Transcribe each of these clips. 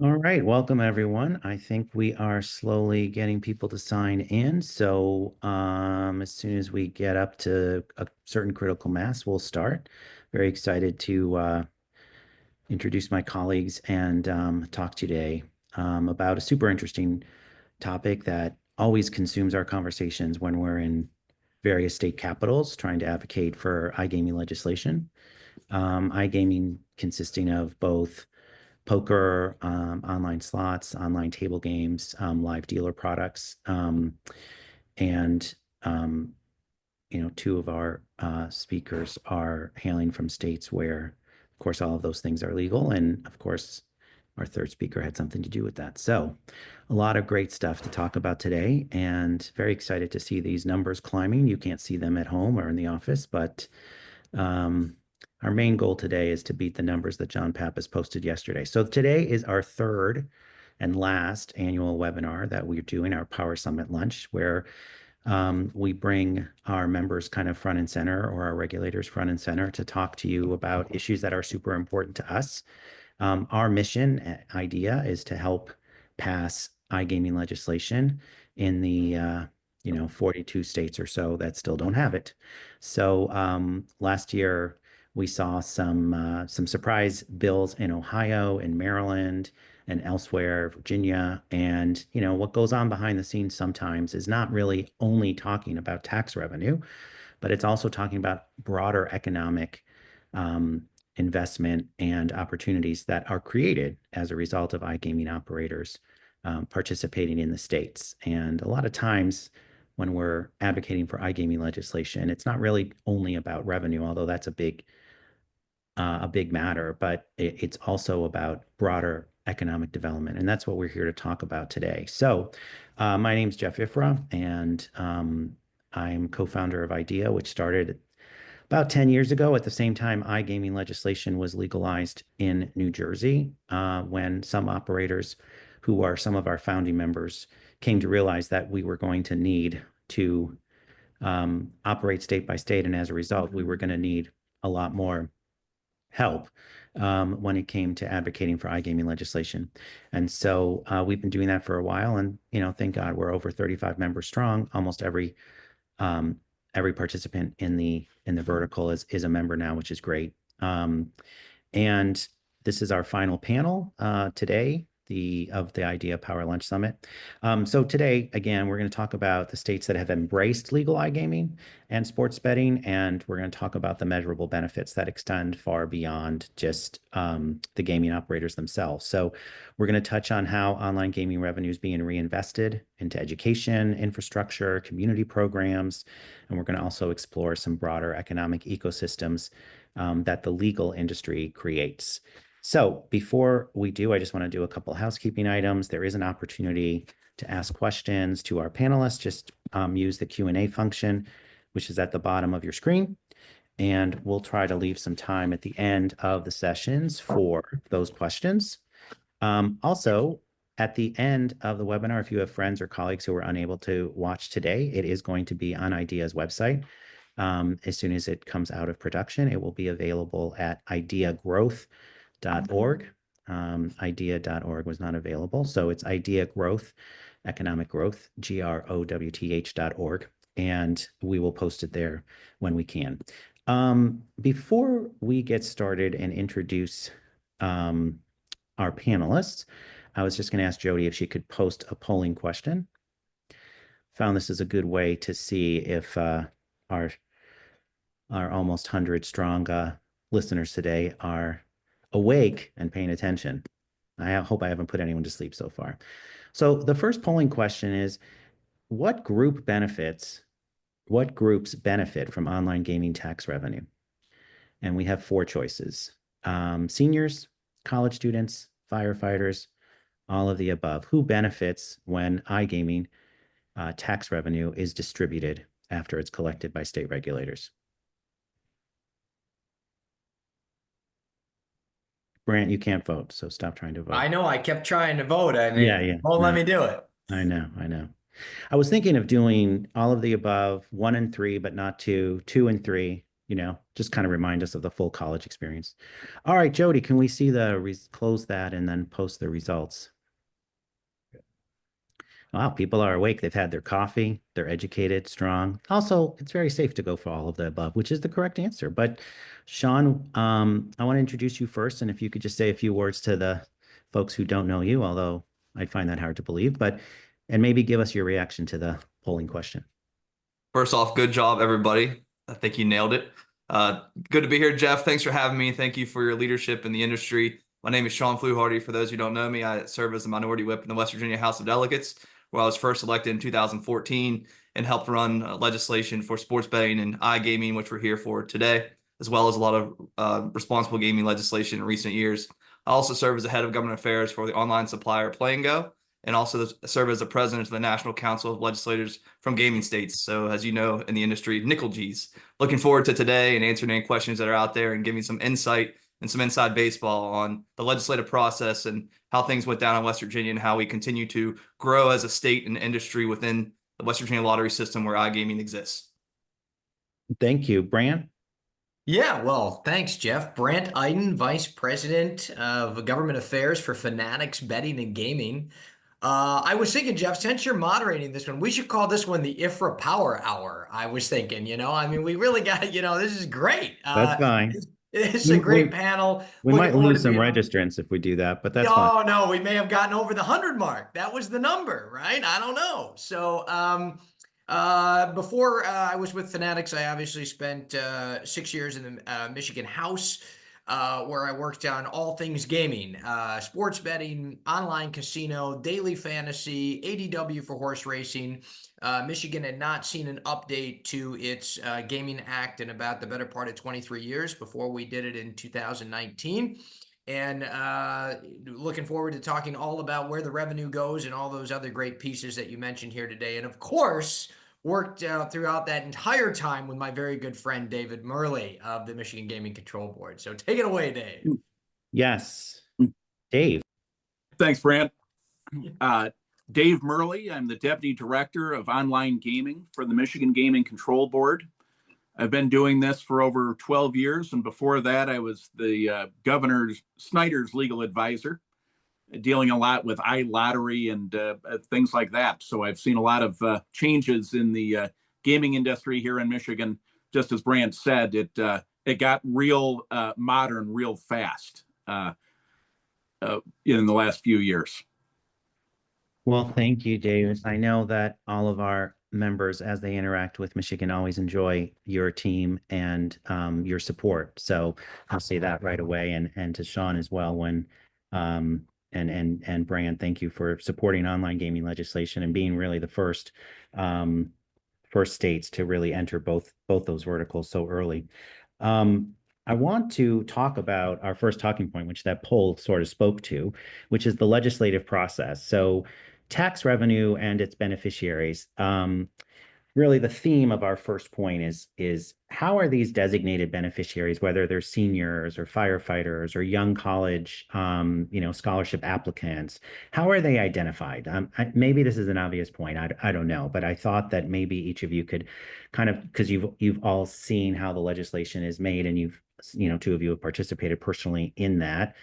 All right, welcome everyone. I think we are slowly getting people to sign in. So as soon as we get up to a certain critical mass, we'll start. Very excited to introduce my colleagues and talk today about a super interesting topic that always consumes our conversations when we're in various state capitals trying to advocate for iGaming legislation. iGaming consisting of both poker, online slots, online table games, live dealer products, and um, two of our speakers are hailing from states where, of course, all of those things are legal, and of course, our third speaker had something to do with that. So, a lot of great stuff to talk about today, and very excited to see these numbers climbing. You can't see them at home or in the office, but um, our main goal today is to beat the numbers that John Pappas posted yesterday. So today is our third and last annual webinar that we're doing, our Power Summit Lunch, where we bring our members kind of front and center, or our regulators front and center, to talk to you about issues that are super important to us. Our mission idea is to help pass iGaming legislation in the 42 states or so that still don't have it. So last year we saw some surprise bills in Ohio and Maryland and elsewhere, Virginia. And what goes on behind the scenes sometimes is not really only talking about tax revenue, but it's also talking about broader economic um, investment and opportunities that are created as a result of iGaming operators participating in the states. And a lot of times when we're advocating for iGaming legislation, it's not really only about revenue, although that's a big matter, but it's also about broader economic development. And that's what we're here to talk about today. So my name's Jeff Ifra, and I'm co-founder of IDEA, which started about 10 years ago. At the same time, iGaming legislation was legalized in New Jersey, when some operators who are some of our founding members came to realize that we were going to need to operate state by state. And as a result, we were going to need a lot more help when it came to advocating for iGaming legislation. And so we've been doing that for a while. And, thank God we're over 35 members strong. Almost every participant in the vertical is a member now, which is great. And this is our final panel today, of the IDEA Power Lunch Summit. So today, again, we're going to talk about the states that have embraced legal iGaming and sports betting, and we're going to talk about the measurable benefits that extend far beyond just the gaming operators themselves. So we're going to touch on how online gaming revenue is being reinvested into education, infrastructure, community programs, and we're going to also explore some broader economic ecosystems that the legal industry creates. So before we do, I just want to do a couple of housekeeping items. There is an opportunity to ask questions to our panelists. Just use the Q&A function, which is at the bottom of your screen. And we'll try to leave some time at the end of the sessions for those questions. Also, at the end of the webinar, if you have friends or colleagues who are unable to watch today, it is going to be on IDEA's website. As soon as it comes out of production, it will be available at ideagrowth.org. Idea.org was not available. So it's Idea Growth, Economic Growth, GROWTH.org. And we will post it there when we can. Before we get started and introduce our panelists, I was just going to ask Jody if she could post a polling question. Found this is a good way to see if our almost 100 strong listeners today are awake and paying attention. I hope I haven't put anyone to sleep so far. So the first polling question is, what groups benefit from online gaming tax revenue? And we have four choices: seniors, college students, firefighters, all of the above. Who benefits when iGaming tax revenue is distributed after it's collected by state regulators? Brant, you can't vote, so stop trying to vote. I know I kept trying to vote and Yeah, it won't let no, me do it. I know. I was thinking of doing all of the above, one and three, but not two, two and three, just kind of remind us of the full college experience. All right, Jody, can we see close that and then post the results? Wow, people are awake. They've had their coffee. They're educated, strong. Also, it's very safe to go for all of the above, which is the correct answer. But Sean, I want to introduce you first, and if you could just say a few words to the folks who don't know you, although I find that hard to believe, and maybe give us your reaction to the polling question. First off, good job, everybody. I think you nailed it. Good to be here, Jeff. Thanks for having me. Thank you for your leadership in the industry. My name is Sean Fluharty. For those who don't know me, I serve as the minority whip in the West Virginia House of Delegates, where I was first elected in 2014 and helped run legislation for sports betting and iGaming, which we're here for today, as well as a lot of responsible gaming legislation in recent years. I also serve as the head of government affairs for the online supplier Play and Go, and also serve as the president of the National Council of Legislators from Gaming States. So as you know, in the industry, nickel G's. Looking forward to today and answering any questions that are out there and giving some insight and some inside baseball on the legislative process and how things went down in West Virginia and how we continue to grow as a state and industry within the West Virginia lottery system where iGaming exists. Thank you. Brant? Yeah, well, thanks, Jeff. Brant Iden, Vice President of Government Affairs for Fanatics Betting and Gaming. I was thinking, Jeff, since you're moderating this one, we should call this one the IFRA Power Hour. I was thinking, I mean, we really got, this is great. That's fine. It's We, a we, great panel. we Looking might forward lose to some being on. registrants if we do that, but that's fine. Oh, no, we may have gotten over the 100 mark. That was the number, right? I don't know. So, before I was with Fanatics, I obviously spent 6 years in the Michigan House, where I worked on all things gaming, sports betting, online casino, daily fantasy, ADW for horse racing. Michigan had not seen an update to its Gaming Act in about the better part of 23 years before we did it in 2019. And looking forward to talking all about where the revenue goes and all those other great pieces that you mentioned here today. And of course, worked throughout that entire time with my very good friend, David Murley of the Michigan Gaming Control Board. So take it away, Dave. Yes. Dave. Thanks, Brant. Dave Murley. I'm the Deputy Director of Online Gaming for the Michigan Gaming Control Board. I've been doing this for over 12 years, and before that, I was the Governor Snyder's legal advisor, dealing a lot with iLottery and things like that. So I've seen a lot of changes in the gaming industry here in Michigan. Just as Brant said, it got real modern real fast in the last few years. Well, thank you, David. I know that all of our members, as they interact with Michigan, always enjoy your team and your support. So I'll say that right away, and to Sean as well. And Brand, thank you for supporting online gaming legislation and being really the first states to really enter both those verticals so early. I want to talk about our first talking point, which that poll sort of spoke to, which is the legislative process. So tax revenue and its beneficiaries. Really the theme of our first point is how are these designated beneficiaries, whether they're seniors or firefighters or young college, scholarship applicants, how are they identified? Maybe this is an obvious point. I don't know, but I thought that maybe each of you could kind of, because you've all seen how the legislation is made, and two of you have participated personally in that.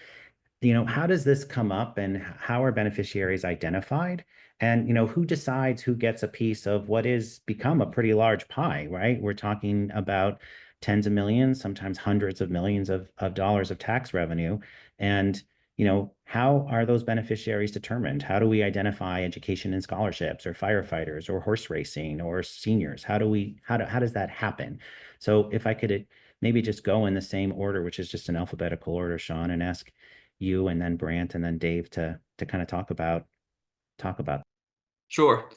How does this come up, and how are beneficiaries identified? And, who decides who gets a piece of what is become a pretty large pie, right? We're talking about tens of millions, sometimes hundreds of millions of dollars of tax revenue. And, how are those beneficiaries determined? How do we identify education and scholarships or firefighters or horse racing or seniors? How does that happen? So if I could maybe just go in the same order, which is just an alphabetical order, Sean, and ask you and then Brant and then Dave to kind of talk about. Sure.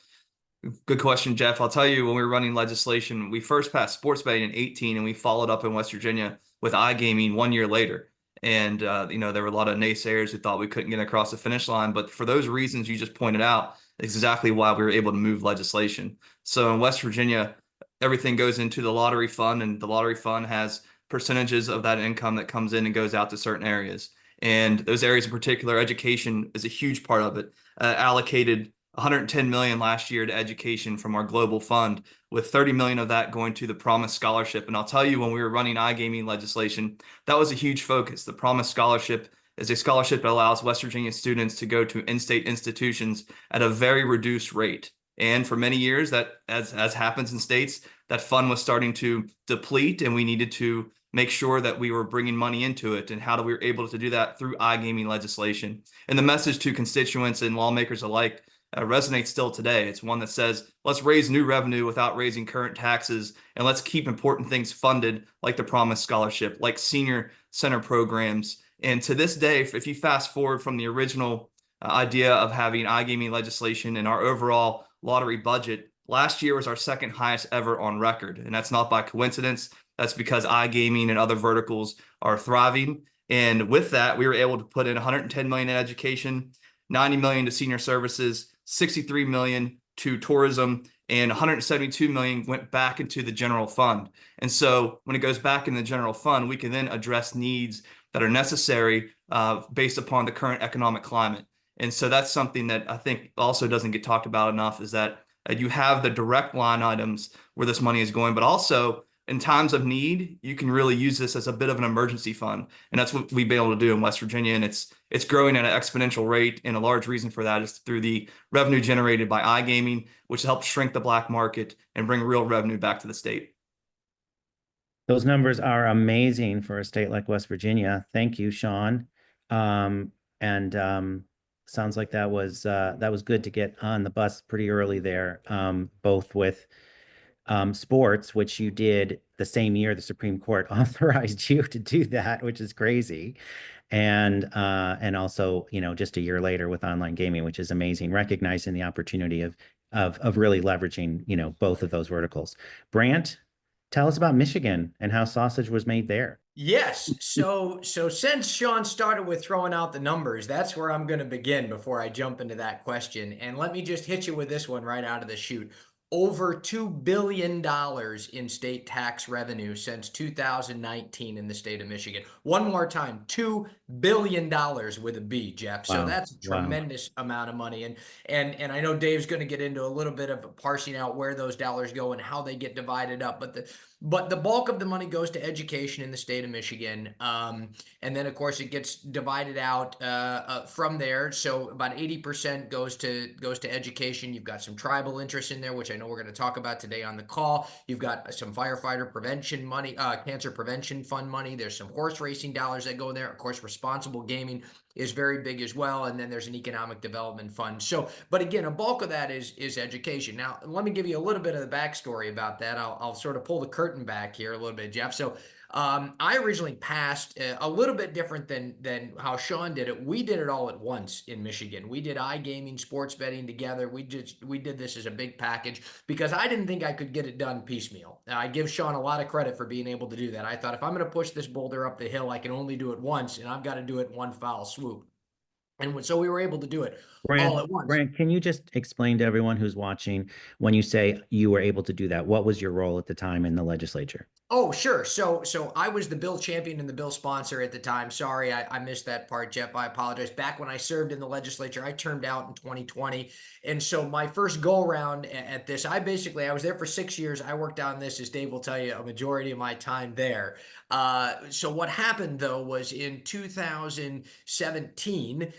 Good question, Jeff. I'll tell you, when we were running legislation, we first passed sports betting in 2018, and we followed up in West Virginia with iGaming 1 year later. And, there were a lot of naysayers who thought we couldn't get across the finish line. But for those reasons you just pointed out, it's exactly why we were able to move legislation. So in West Virginia, everything goes into the lottery fund, and the lottery fund has percentages of that income that comes in and goes out to certain areas. And those areas in particular, education is a huge part of it, allocated 110 million last year to education from our global fund, with 30 million of that going to the Promise Scholarship. And I'll tell you, when we were running iGaming legislation, that was a huge focus. The Promise Scholarship is a scholarship that allows West Virginia students to go to in-state institutions at a very reduced rate. And for many years, that, as happens in states, that fund was starting to deplete, and we needed to make sure that we were bringing money into it. And how we were able to do that through iGaming legislation. And the message to constituents and lawmakers alike resonates still today. It's one that says, let's raise new revenue without raising current taxes, and let's keep important things funded, like the Promise Scholarship, like senior center programs. And to this day, if you fast forward from the original idea of having iGaming legislation in our overall lottery budget, last year was our second highest ever on record. And that's not by coincidence. That's because iGaming and other verticals are thriving. And with that, we were able to put in 110 million in education, 90 million to senior services, 63 million to tourism, and 172 million went back into the general fund. And so when it goes back in the general fund, we can then address needs that are necessary based upon the current economic climate. And so that's something that I think also doesn't get talked about enough, is that you have the direct line items where this money is going, but also in times of need, you can really use this as a bit of an emergency fund. And that's what we've been able to do in West Virginia. And it's growing at an exponential rate. And a large reason for that is through the revenue generated by iGaming, which helps shrink the black market and bring real revenue back to the state. Those numbers are amazing for a state like West Virginia. Thank you, Sean. And sounds like that was good to get on the bus pretty early there, both with sports, which you did the same year the Supreme Court authorized you to do that, which is crazy. And also, just a year later with online gaming, which is amazing, recognizing the opportunity of really leveraging, both of those verticals. Brant, tell us about Michigan and how sausage was made there. Yes. So since Sean started with throwing out the numbers, that's where I'm going to begin before I jump into that question. And let me just hit you with this one right out of the chute. Over $2 billion in state tax revenue since 2019 in the state of Michigan. One more time, $2 billion with a B, Jeff. So Wow. that's a tremendous amount of money. And I know Dave's going to get into a little bit of parsing out where those dollars go and how they get divided up. But the bulk of the money goes to education in the state of Michigan. And then, of course, it gets divided out from there. So about 80% goes to education. You've got some tribal interests in there, which I know we're going to talk about today on the call. You've got some firefighter prevention money, cancer prevention fund money. There's some horse racing dollars that go there. Of course, responsible gaming is very big as well. And then there's an economic development fund. So, but again, a bulk of that is education. Now, let me give you a little bit of the backstory about that. I'll sort of pull the curtain back here a little bit, Jeff. So I originally passed a little bit different than how Sean did it. We did it all at once in Michigan. We did iGaming, sports betting together. We did this as a big package because I didn't think I could get it done piecemeal. I give Sean a lot of credit for being able to do that. I thought if I'm going to push this boulder up the hill, I can only do it once, and I've got to do it in one foul swoop. And so we were able to do it all at once. Brant, can you just explain to everyone who's watching, when you say you were able to do that, what was your role at the time in the legislature? Oh, sure. So I was the bill champion and the bill sponsor at the time. Sorry, I missed that part, Jeff. I apologize. Back when I served in the legislature, I termed out in 2020. And so my first go around at this, I was there for 6 years. I worked on this, as Dave will tell you, a majority of my time there. So what happened though was in 2018,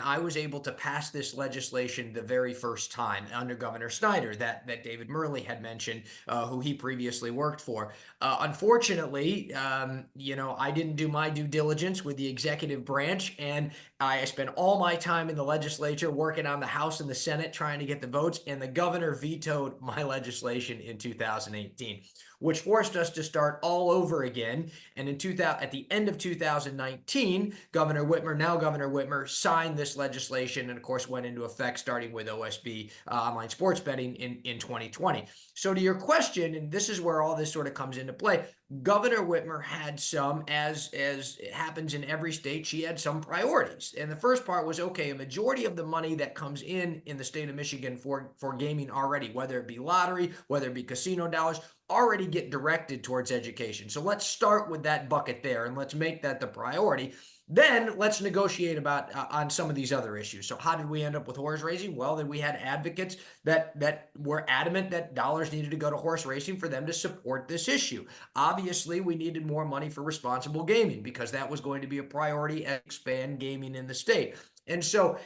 I was able to pass this legislation the very first time under Governor Snyder that David Murley had mentioned, who he previously worked for. Unfortunately, I didn't do my due diligence with the executive branch, and I spent all my time in the legislature working on the House and the Senate trying to get the votes, and the governor vetoed my legislation in 2018, which forced us to start all over again. And at the end of 2019, Governor Whitmer, signed this legislation and, of course, went into effect starting with OSB, online sports betting, in 2020. So to your question, and this is where all this sort of comes into play, Governor Whitmer had some, as it happens in every state, she had some priorities. And the first part was, okay, a majority of the money that comes in the state of Michigan for gaming already, whether it be lottery, whether it be casino dollars, already get directed towards education. So let's start with that bucket there and let's make that the priority. Then let's negotiate about on some of these other issues. So how did we end up with horse racing? Well, then we had advocates that were adamant that dollars needed to go to horse racing for them to support this issue. Obviously, we needed more money for responsible gaming because that was going to be a priority and expand gaming in the state. And so,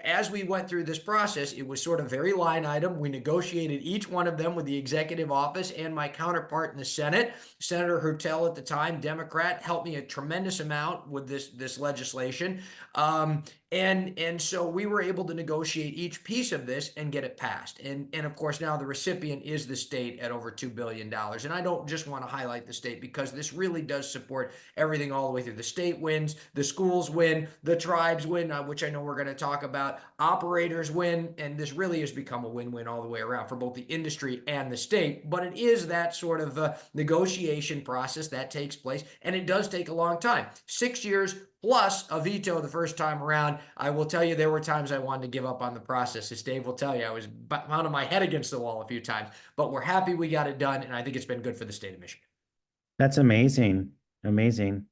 as we went through this process, it was sort of very line item. We negotiated each one of them with the executive office and my counterpart in the Senate. Senator Hertel at the time, Democrat, helped me a tremendous amount with this legislation. And so we were able to negotiate each piece of this and get it passed. And of course, now the recipient is the state at over $2 billion. And I don't just want to highlight the state because this really does support everything all the way through. The state wins, the schools win, the tribes win, which I know we're going to talk about, operators win, and this really has become a win-win all the way around for both the industry and the state. But it is that sort of negotiation process that takes place, and it does take a long time. 6 years plus a veto the first time around. I will tell you, there were times I wanted to give up on the process. As Dave will tell you, I was pounding my head against the wall a few times, but we're happy we got it done, and I think it's been good for the state of Michigan. That's amazing. Amazing.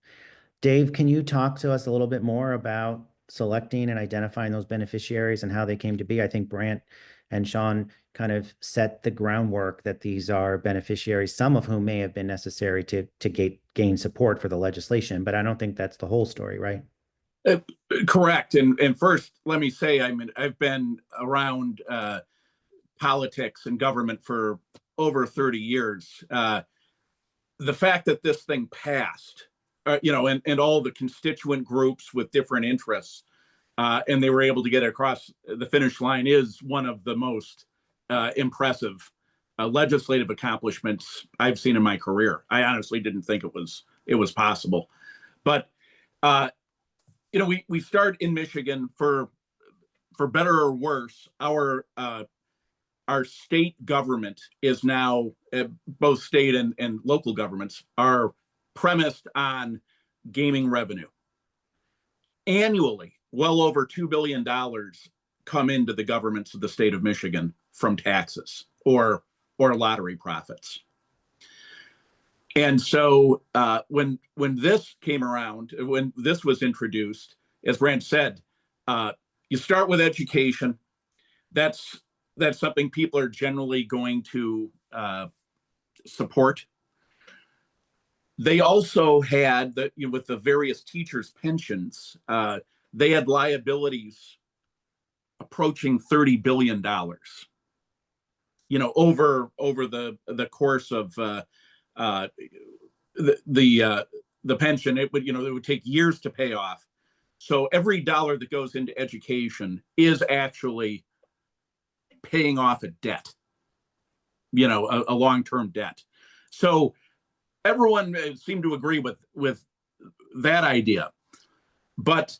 Dave, can you talk to us a little bit more about selecting and identifying those beneficiaries and how they came to be? I think Brant and Sean kind of set the groundwork that these are beneficiaries, some of whom may have been necessary to gain support for the legislation, but I don't think that's the whole story, right? Correct. And first, let me say, I've been around politics and government for over 30 years. The fact that this thing passed, and all the constituent groups with different interests, and they were able to get across the finish line is one of the most impressive legislative accomplishments I've seen in my career. I honestly didn't think it was possible, but we start in Michigan for better or worse. Our state government is now, both state and local governments are premised on gaming revenue. Annually, well over $2 billion come into the governments of the state of Michigan from taxes or lottery profits. And so when this came around, when this was introduced, as Brant said, you start with education. That's something people are generally going to support. They also had with the various teachers' pensions, they had liabilities approaching $30 billion. Over the course of the pension, it would take years to pay off. So every dollar that goes into education is actually paying off a debt, a long-term debt. So everyone seemed to agree with that idea. But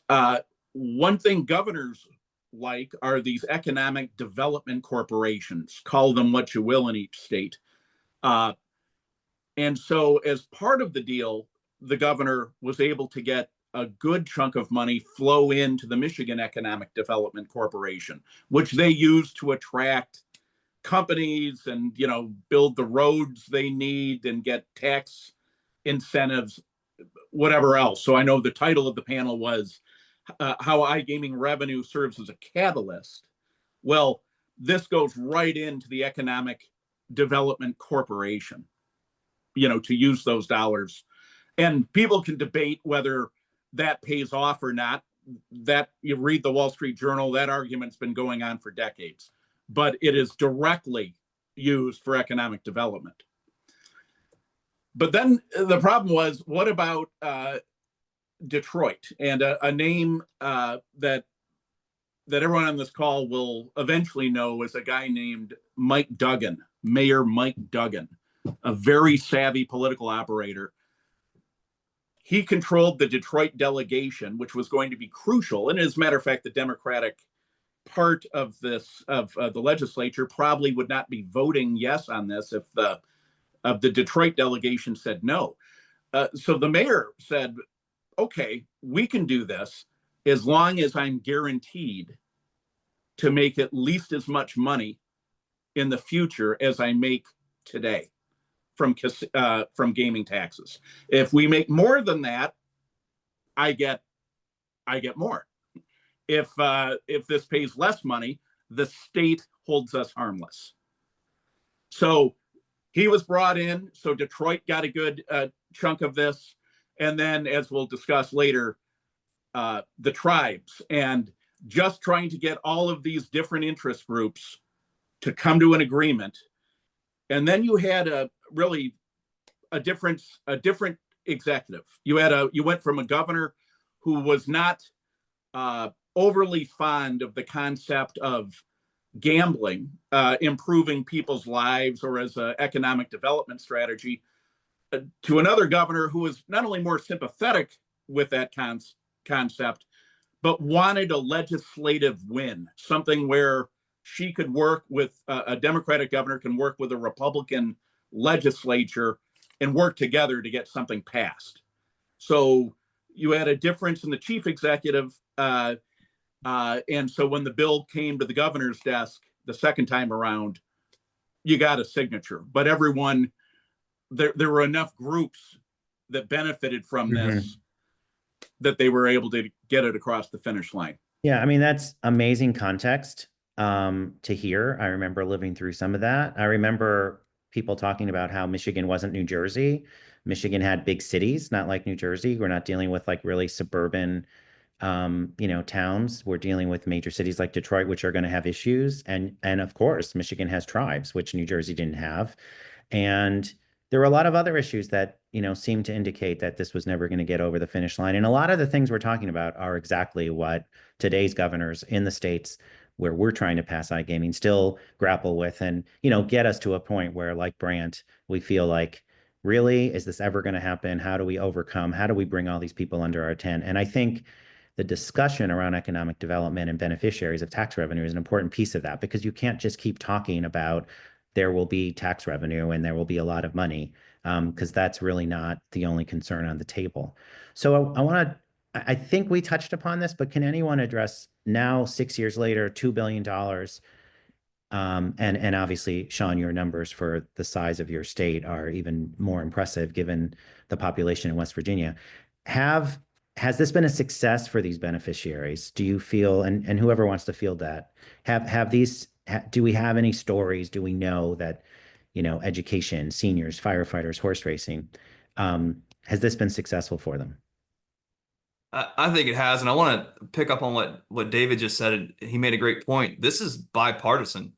one thing governors like are these economic development corporations, call them what you will in each state. And so as part of the deal, the governor was able to get a good chunk of money flow into the Michigan Economic Development Corporation, which they use to attract companies and, build the roads they need and get tax incentives, whatever else. So I know the title of the panel was how iGaming revenue serves as a catalyst. Well, this goes right into the Economic Development Corporation, to use those dollars. And people can debate whether that pays off or not. That you read the Wall Street Journal, that argument's been going on for decades, but it is directly used for economic development. But then the problem was, what about Detroit? And a name that everyone on this call will eventually know is a guy named Mike Duggan, Mayor Mike Duggan, a very savvy political operator. He controlled the Detroit delegation, which was going to be crucial. And as a matter of fact, the Democratic part of the legislature probably would not be voting yes on this if the Detroit delegation said no. So the mayor said, okay, we can do this as long as I'm guaranteed to make at least as much money in the future as I make today from gaming taxes. If we make more than that, I get I get more. If this pays less money, the state holds us harmless. So he was brought in. So Detroit got a good chunk of this. And then, as we'll discuss later, the tribes, and just trying to get all of these different interest groups to come to an agreement. And then you had a different executive. You went from a governor who was not overly fond of the concept of gambling improving people's lives or as an economic development strategy, to another governor who was not only more sympathetic with that concept, but wanted a legislative win, something where she could work with a Democratic governor can work with a Republican legislature and work together to get something passed. So you had a difference in the chief executive. And so when the bill came to the governor's desk the second time around, you got a signature. But everyone, there were enough groups that benefited from this that they were able to get it across the finish line. Yeah, I mean, that's amazing context to hear. I remember living through some of that. I remember people talking about how Michigan wasn't New Jersey. Michigan had big cities, not like New Jersey. We're not dealing with like really suburban towns. We're dealing with major cities like Detroit, which are going to have issues. And of course, Michigan has tribes, which New Jersey didn't have. And there were a lot of other issues that, seemed to indicate that this was never going to get over the finish line. And a lot of the things we're talking about are exactly what today's governors in the states where we're trying to pass iGaming still grapple with and, get us to a point where, like Brant, we feel like, really, is this ever going to happen? How do we overcome? How do we bring all these people under our tent? And I think the discussion around economic development and beneficiaries of tax revenue is an important piece of that, because you can't just keep talking about there will be tax revenue and there will be a lot of money, because that's really not the only concern on the table. So I think we touched upon this, but can anyone address now, 6 years later, $2 billion, and obviously, Sean, your numbers for the size of your state are even more impressive given the population in West Virginia. Has this been a success for these beneficiaries? Do you feel, and whoever wants to field that, do we have any stories? Do we know that, education, seniors, firefighters, horse racing, has this been successful for them? I think it has, and I want to pick up on what David just said. He made a great point. This is bipartisan.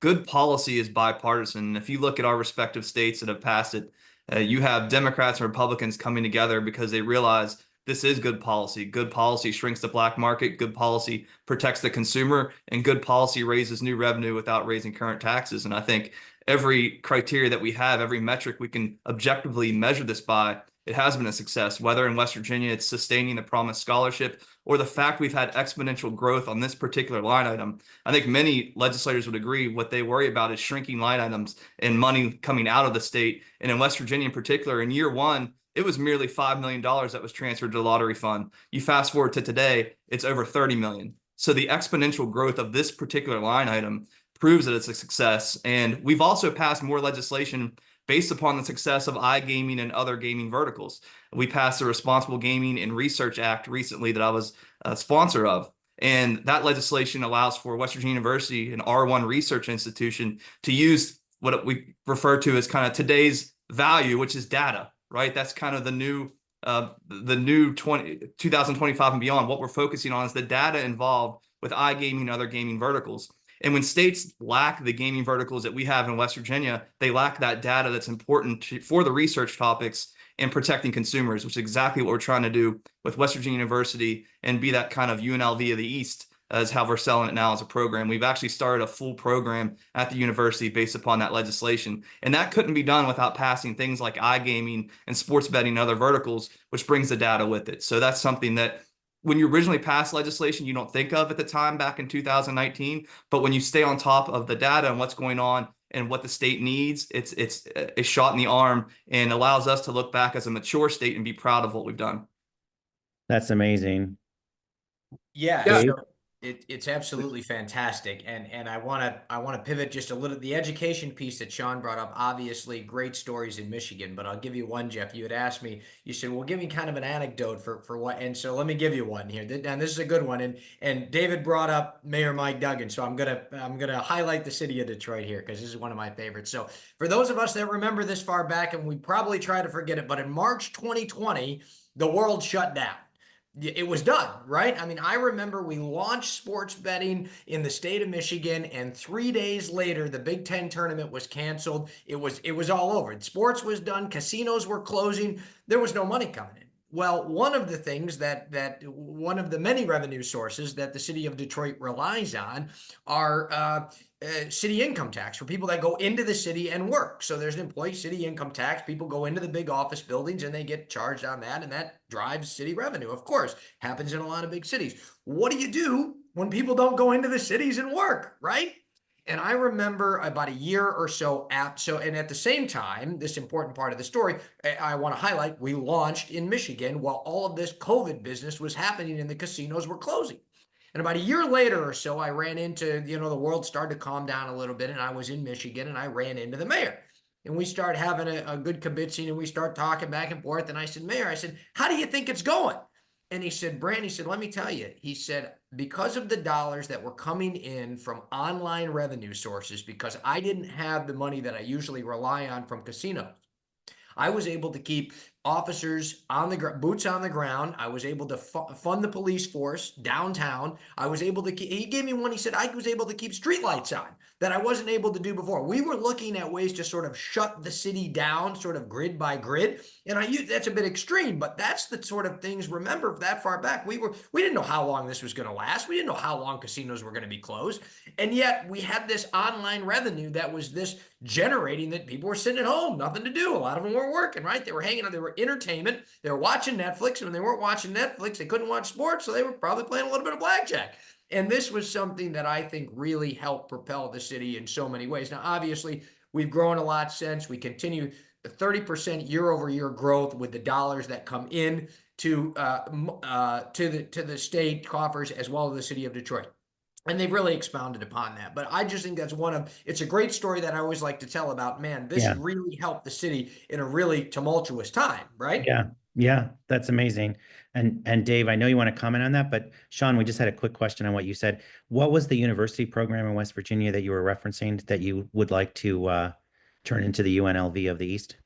Good policy is bipartisan. If you look at our respective states that have passed it, you have Democrats and Republicans coming together because they realize this is good policy. Good policy shrinks the black market. Good policy protects the consumer, and good policy raises new revenue without raising current taxes. And I think every criteria that we have, every metric we can objectively measure this by, it has been a success. Whether in West Virginia it's sustaining the promised scholarship or the fact we've had exponential growth on this particular line item. I think many legislators would agree what they worry about is shrinking line items and money coming out of the state. And in West Virginia in particular, in year one, it was merely $5 million that was transferred to the lottery fund. You fast forward to today, it's over 30 million. So the exponential growth of this particular line item proves that it's a success. And we've also passed more legislation based upon the success of iGaming and other gaming verticals. We passed the Responsible Gaming and Research Act recently that I was a sponsor of. And that legislation allows for West Virginia University, an R1 research institution, to use what we refer to as kind of today's value, which is data, right? That's kind of the new 2025 and beyond. What we're focusing on is the data involved with iGaming and other gaming verticals. And when states lack the gaming verticals that we have in West Virginia, they lack that data that's important for the research topics and protecting consumers, which is exactly what we're trying to do with West Virginia University and be that kind of UNLV of the East, as how we're selling it now as a program. We've actually started a full program at the university based upon that legislation. And that couldn't be done without passing things like iGaming and sports betting and other verticals, which brings the data with it. So that's something that when you originally pass legislation, you don't think of at the time back in 2019, but when you stay on top of the data and what's going on and what the state needs, it's a shot in the arm and allows us to look back as a mature state and be proud of what we've done. That's amazing. Yeah. Yeah. So It's absolutely fantastic, and I want to pivot just a little. The education piece that Sean brought up, obviously great stories in Michigan, but I'll give you one, Jeff. You had asked me, you said, "Well, give me kind of an anecdote for what," and so let me give you one here. And this is a good one. And David brought up Mayor Mike Duggan, so I'm gonna highlight the city of Detroit here because this is one of my favorites. So for those of us that remember this far back, and we probably try to forget it, but in March 2020, the world shut down. It was done, right? I mean, I remember we launched sports betting in the state of Michigan, and 3 days later, the Big Ten tournament was canceled. It was all over. Sports was done. Casinos were closing. There was no money coming in. Well, one of the things that one of the many revenue sources that the city of Detroit relies on are city income tax for people that go into the city and work. So there's an employee city income tax. People go into the big office buildings and they get charged on that, and that drives city revenue. Of course, happens in a lot of big cities. What do you do when people don't go into the cities and work, right? And I remember about a year or so after, and at the same time, this important part of the story, I want to highlight, we launched in Michigan while all of this COVID business was happening and the casinos were closing. And about a year later or so, I ran into, the world started to calm down a little bit, and I was in Michigan, and I ran into the mayor. And we started having a good kibitzing, and we start talking back and forth. And I said, Mayor, I said, how do you think it's going? And he said, Brand, he said, let me tell you. He said, because of the dollars that were coming in from online revenue sources, because I didn't have the money that I usually rely on from casinos, I was able to keep officers on the boots on the ground. I was able to fund the police force downtown. I was able to he gave me one. He said I was able to keep streetlights on that I wasn't able to do before. We were looking at ways to sort of shut the city down, sort of grid by grid. And that's a bit extreme, but that's the sort of things. Remember that far back, we didn't know how long this was going to last. We didn't know how long casinos were going to be closed, and yet we had this online revenue that was this generating that people were sitting at home, nothing to do. A lot of them weren't working, right? They were hanging out, they were entertainment, they were watching Netflix, and when they weren't watching Netflix, they couldn't watch sports, so they were probably playing a little bit of blackjack. And this was something that I think really helped propel the city in so many ways. Now, obviously, we've grown a lot since. We continue 30% year over year growth with the dollars that come in to the state coffers as well as the city of Detroit. And they've really expounded upon that. But I just think that's it's a great story that I always like to tell about, man, this Yeah. really helped the city in a really tumultuous time, right? Yeah. Yeah. That's amazing. And Dave, I know you want to comment on that, but Sean, we just had a quick question on what you said. What was the university program in West Virginia that you were referencing that you would like to turn into the UNLV of the East?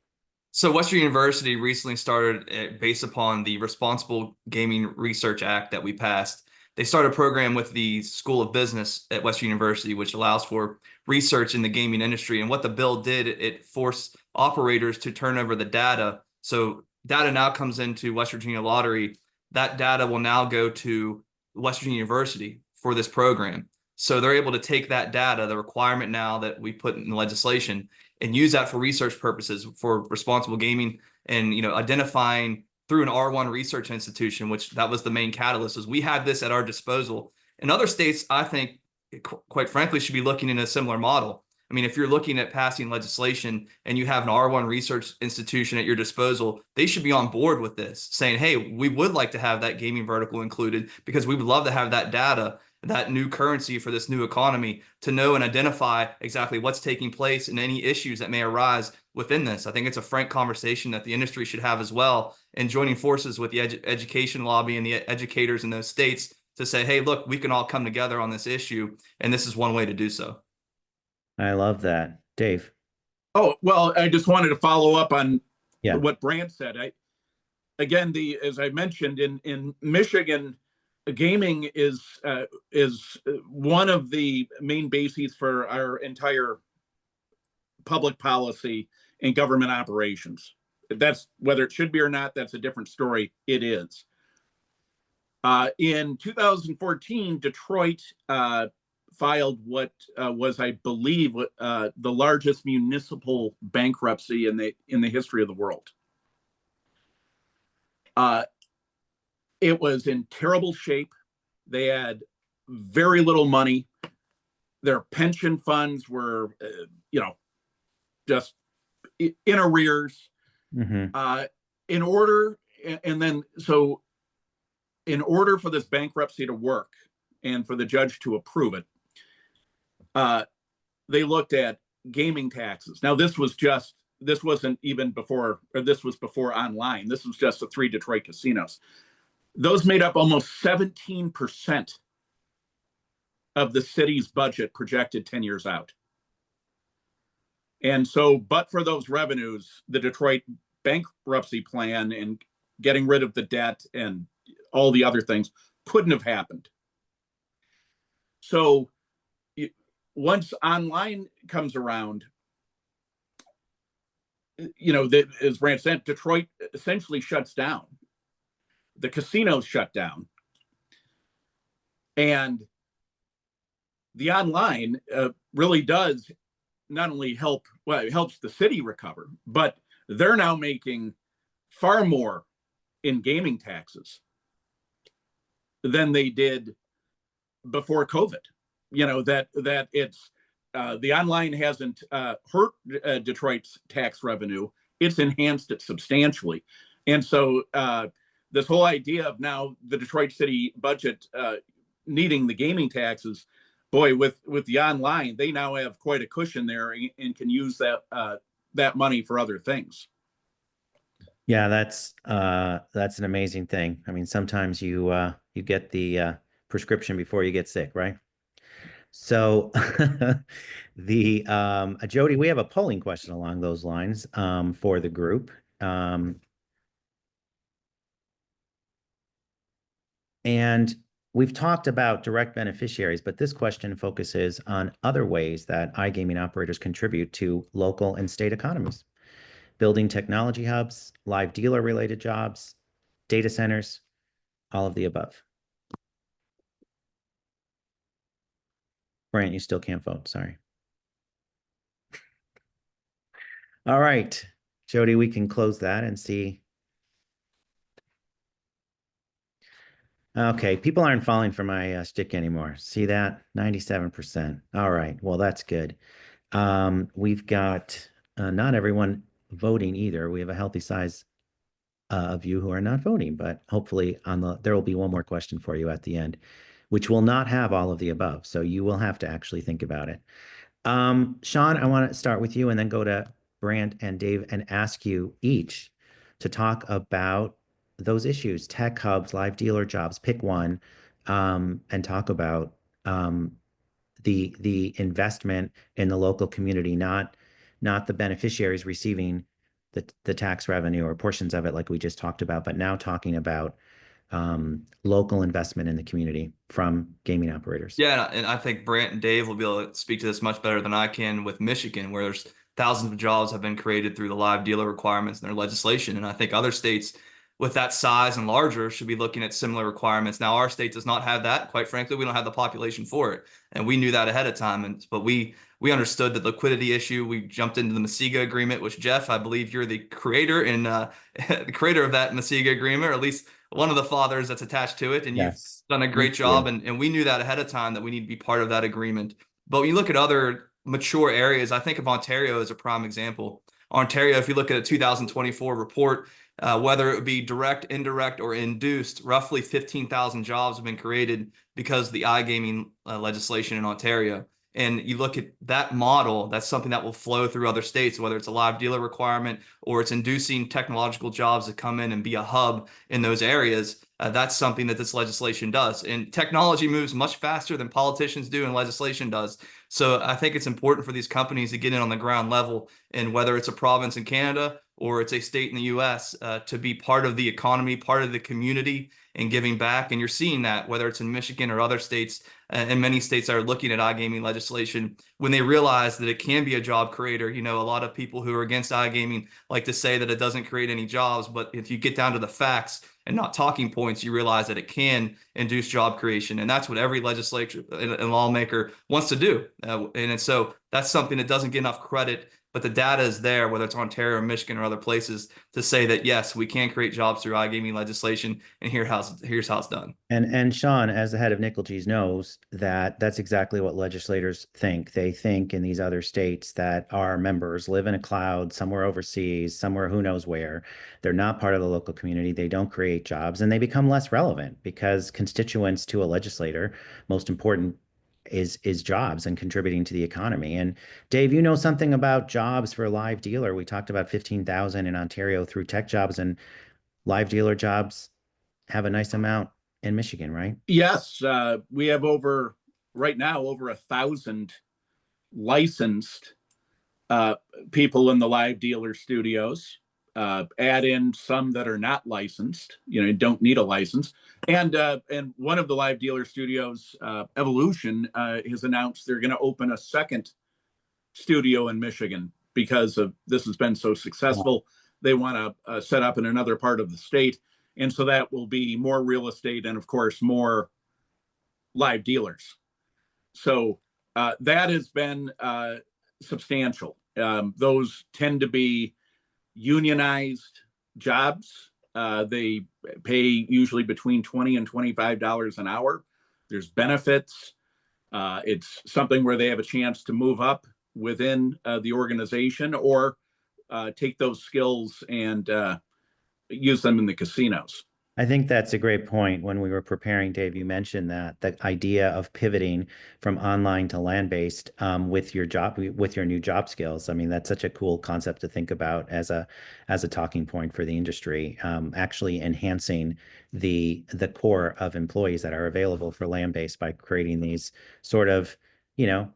So Western University recently started, based upon the Responsible Gaming Research Act that we passed. They started a program with the School of Business at Western University, which allows for research in the gaming industry. And what the bill did, it forced operators to turn over the data. So data now comes into West Virginia Lottery. That data will now go to West Virginia University for this program. So they're able to take that data, the requirement now that we put in the legislation, and use that for research purposes for responsible gaming, and identifying through an R1 research institution, which that was the main catalyst. Was we had this at our disposal. And other states, I think, quite frankly, should be looking in a similar model. I mean, if you're looking at passing legislation and you have an R1 research institution at your disposal, they should be on board with this, saying, hey, we would like to have that gaming vertical included because we would love to have that data, that new currency for this new economy, to know and identify exactly what's taking place and any issues that may arise within this. I think it's a frank conversation that the industry should have as well, and joining forces with the education lobby and the educators in those states to say, hey, look, we can all come together on this issue, and this is one way to do so. I love that. Dave. Oh, well, I just wanted to follow up on Yeah. what Brant said. As I mentioned, in Michigan, gaming is one of the main bases for our entire public policy and government operations. That's whether it should be or not, that's a different story. It is. In 2014, Detroit filed what was, I believe, the largest municipal bankruptcy in the history of the world. It was in terrible shape. They had very little money. Their pension funds were, just in arrears. Mm-hmm. In order for this bankruptcy to work, and for the judge to approve it, they looked at gaming taxes. Now, this wasn't even before, or this was before online. This was just the 3 Detroit casinos. Those made up almost 17% of the city's budget projected 10 years out. And so, but for those revenues, the Detroit bankruptcy plan and getting rid of the debt and all the other things couldn't have happened. So once online comes around, as Brant said, Detroit essentially shuts down. The casinos shut down. And the online really does not only help, well, it helps the city recover, but they're now making far more in gaming taxes than they did before COVID. That it's the online hasn't hurt Detroit's tax revenue; it's enhanced it substantially. And so this whole idea of now the Detroit city budget needing the gaming taxes, boy, with the online, they now have quite a cushion there and can use that money for other things. Yeah, that's an amazing thing. I mean, sometimes you get the prescription before you get sick, right? So the Jody, we have a polling question along those lines for the group. And we've talked about direct beneficiaries, but this question focuses on other ways that iGaming operators contribute to local and state economies, building technology hubs, live dealer related jobs, data centers, all of the above. Brant, you still can't vote. Sorry. All right, Jody, we can close that and see. Okay, people aren't falling for my stick anymore. See that? 97%. All right, well, that's good. We've got not everyone voting either. We have a healthy size of you who are not voting, but hopefully there will be one more question for you at the end, which will not have all of the above. So you will have to actually think about it. Sean, I want to start with you and then go to Brant and Dave and ask you each to talk about those issues, tech hubs, live dealer jobs, pick one, and talk about the investment in the local community, not the beneficiaries receiving the tax revenue or portions of it like we just talked about, but now talking about local investment in the community from gaming operators. Yeah, and I think Brant and Dave will be able to speak to this much better than I can with Michigan, where there's thousands of jobs have been created through the live dealer requirements and their legislation. And I think other states with that size and larger should be looking at similar requirements. Now, our state does not have that. Quite frankly, we don't have the population for it. And we knew that ahead of time. But we understood the liquidity issue. We jumped into the Masiga agreement, which, Jeff, I believe you're the creator and the creator of that Masiga agreement, or at least one of the fathers that's attached to it. And yes, you've done a great job. And we knew that ahead of time that we need to be part of that agreement. But when you look at other mature areas, I think of Ontario as a prime example. Ontario, if you look at a 2024 report, whether it would be direct, indirect, or induced, roughly 15,000 jobs have been created because of the iGaming legislation in Ontario. And you look at that model, that's something that will flow through other states, whether it's a live dealer requirement or it's inducing technological jobs to come in and be a hub in those areas. That's something that this legislation does. And technology moves much faster than politicians do and legislation does. So I think it's important for these companies to get in on the ground level, and whether it's a province in Canada or it's a state in the US, to be part of the economy, part of the community, and giving back. And you're seeing that, whether it's in Michigan or other states, and many states that are looking at iGaming legislation, when they realize that it can be a job creator. A lot of people who are against iGaming like to say that it doesn't create any jobs, but if you get down to the facts and not talking points, you realize that it can induce job creation. And that's what every legislature and lawmaker wants to do. And so that's something that doesn't get enough credit but the data is there, whether it's Ontario or Michigan or other places, to say that yes, we can create jobs through iGaming legislation, and here's how it's done. And Sean, as the head of Nickel Cheese, knows that that's exactly what legislators think. They think in these other states that our members live in a cloud somewhere overseas, somewhere who knows where. They're not part of the local community. They don't create jobs, and they become less relevant because constituents to a legislator, most important is jobs and contributing to the economy. And Dave, you know something about jobs for a live dealer. We talked about 15,000 in Ontario through tech jobs, and live dealer jobs have a nice amount in Michigan, right? Yes, we have right now over 1,000 licensed people in the live dealer studios. Add in some that are not licensed, don't need a license. And one of the live dealer studios, Evolution, has announced they're going to open a second studio in Michigan because of this has been so successful. They want to set up in another part of the state. And so that will be more real estate and, of course, more live dealers. So that has been substantial. Those tend to be unionized jobs. They pay usually between $20 and $25 an hour. There's benefits. It's something where they have a chance to move up within the organization or take those skills and use them in the casinos. I think that's a great point. When we were preparing, Dave, you mentioned that the idea of pivoting from online to land-based with your new job skills. I mean, that's such a cool concept to think about as a talking point for the industry. Actually enhancing the core of employees that are available for land-based by creating these sort of,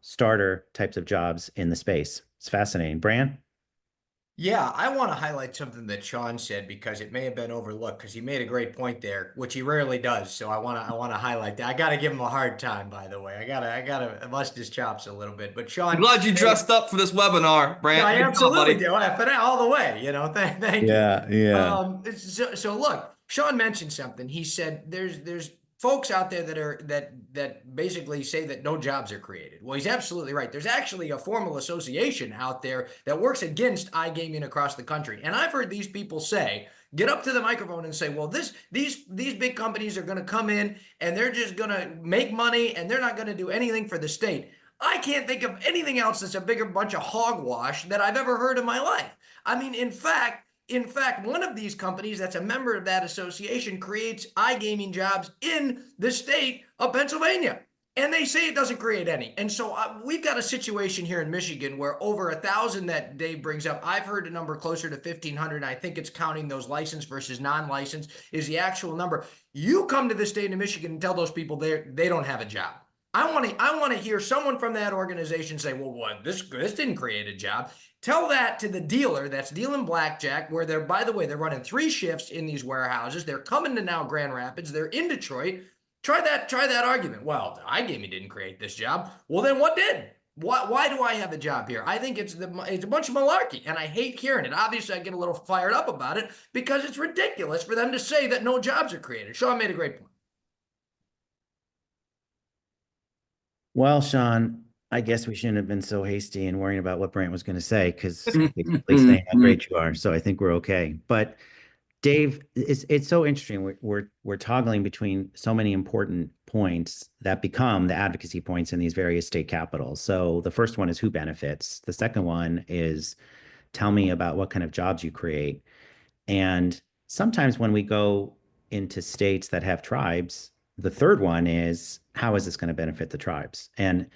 starter types of jobs in the space. It's fascinating. Brant? Yeah, I want to highlight something that Sean said because it may have been overlooked because he made a great point there, which he rarely does. So I want to highlight that. I got to give him a hard time, by the way. I gotta bust his chops a little bit. But I'm Sean, glad you dressed up for this webinar, Brant. I Good job, absolutely buddy. do. All the way, thank you. Yeah. So look, Sean mentioned something. He said there's folks out there that basically say that no jobs are created. Well, he's absolutely right. There's actually a formal association out there that works against iGaming across the country. And I've heard these people get up to the microphone and say, well, these big companies are going to come in and they're just going to make money and they're not going to do anything for the state. I can't think of anything else that's a bigger bunch of hogwash that I've ever heard in my life. I mean, in fact, one of these companies that's a member of that association creates iGaming jobs in the state of Pennsylvania. And they say it doesn't create any. And so we've got a situation here in Michigan where over 1,000 that Dave brings up, I've heard a number closer to 1,500. And I think it's counting those licensed versus non-licensed is the actual number. You come to the state of Michigan and tell those people they don't have a job. I want to hear someone from that organization say, well, what, this didn't create a job. Tell that to the dealer that's dealing blackjack, where by the way, they're running 3 shifts in these warehouses. They're coming to now Grand Rapids. They're in Detroit. Try that argument. Well, iGaming didn't create this job. Well, then what did? Why do I have a job here? I think it's a bunch of malarkey, and I hate hearing it. Obviously, I get a little fired up about it because it's ridiculous for them to say that no jobs are created. Sean made a great point. Well, Sean, I guess we shouldn't have been so hasty and worrying about what Brant was going to say because basically saying how great you are. So I think we're okay. But Dave, it's so interesting. We're toggling between so many important points that become the advocacy points in these various state capitals. So the first one is who benefits. The second one is tell me about what kind of jobs you create. And sometimes when we go into states that have tribes, the third one is how is this going to benefit the tribes? And